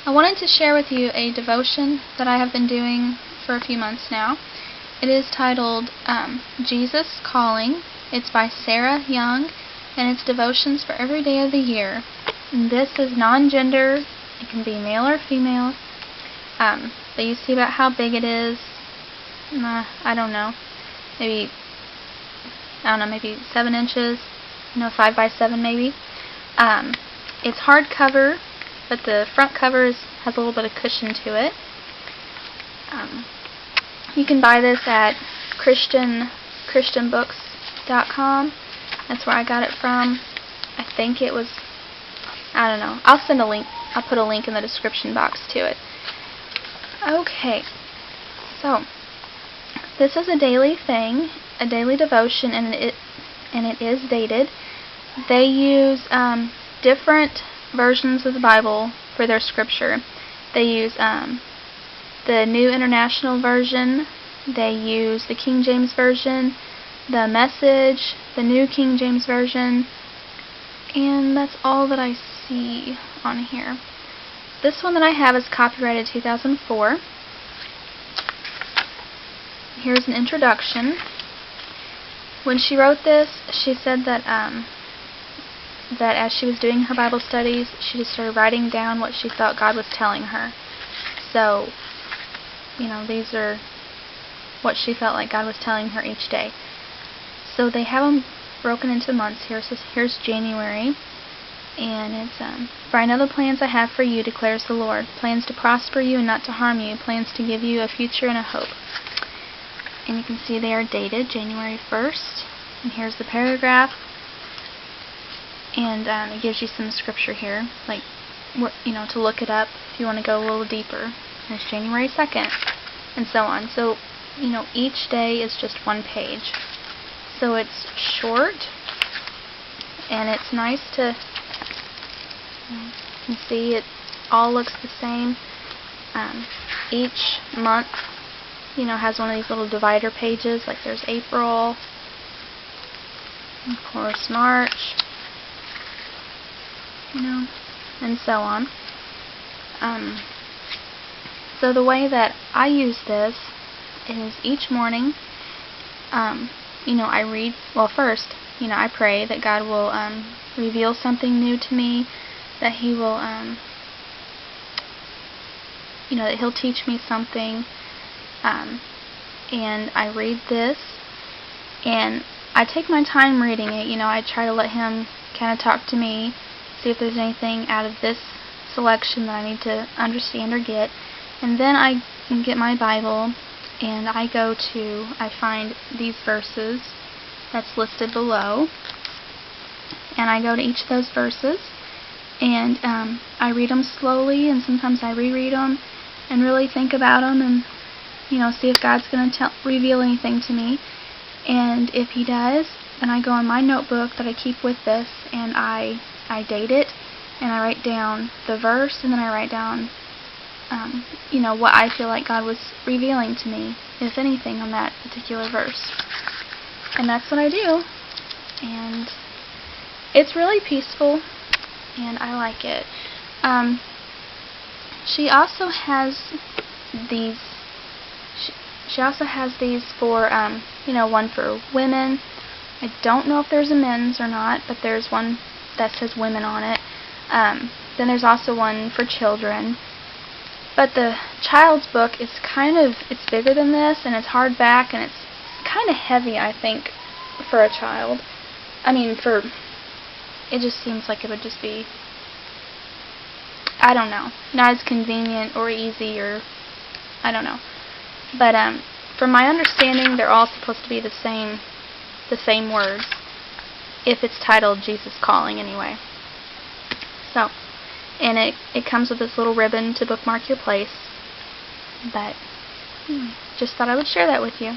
I wanted to share with you a devotion that I have been doing for a few months now. It is titled Jesus Calling. It's by Sarah Young, and it's devotions for every day of the year. And this is non-gender. It can be male or female. But you see about how big it is. I don't know. Maybe 7 inches. 5 by 7 maybe. It's hardcover, but the front cover has a little bit of cushion to it. You can buy this at christianbooks.com. That's where I got it from. I think it was, I don't know. I'll send a link. I'll put a link in the description box to it. Okay, so this is a daily thing, a daily devotion, and it is dated. They use different versions of the Bible for their scripture. They use the New International Version. They use the King James Version, the Message, the New King James Version, and that's all that I see on here. This one that I have is copyrighted 2004. Here's an introduction. When she wrote this, she said that that as she was doing her Bible studies, she just started writing down what she felt God was telling her. So, these are what she felt like God was telling her each day. So they have them broken into months here. So here's January, and it's for I know the plans I have for you, declares the Lord, plans to prosper you and not to harm you, plans to give you a future and a hope. And you can see they are dated January 1st. And here's the paragraph. And it gives you some scripture here, like to look it up if you want to go a little deeper. There's January 2nd, and so on. So each day is just one page. So it's short, and it's nice to. You can see it all looks the same. Each month, has one of these little divider pages. Like there's April, of course March. And so on. So the way that I use this is each morning, I read, first, I pray that God will reveal something new to me, that He will, that He'll teach me something, and I read this, and I take my time reading it. I try to let Him kind of talk to me, see if there's anything out of this selection that I need to understand or get. And then I get my Bible and I find these verses that's listed below, and I go to each of those verses and I read them slowly, and sometimes I reread them and really think about them and see if God's going to reveal anything to me. And if He does, then I go on my notebook that I keep with this, and I date it, and I write down the verse, and then I write down, what I feel like God was revealing to me, if anything, on that particular verse. And that's what I do. And it's really peaceful, and I like it. She also has these. She also has these for, one for women. I don't know if there's a men's or not, but there's one that says women on it. Then there's also one for children. But the child's book is it's bigger than this, and it's hardback, and it's kind of heavy, I think, for a child. It just seems like it would just be, I don't know, not as convenient or easy, or I don't know. But from my understanding, they're all supposed to be the same words, if it's titled Jesus Calling anyway. So, and it comes with this little ribbon to bookmark your place. But just thought I would share that with you.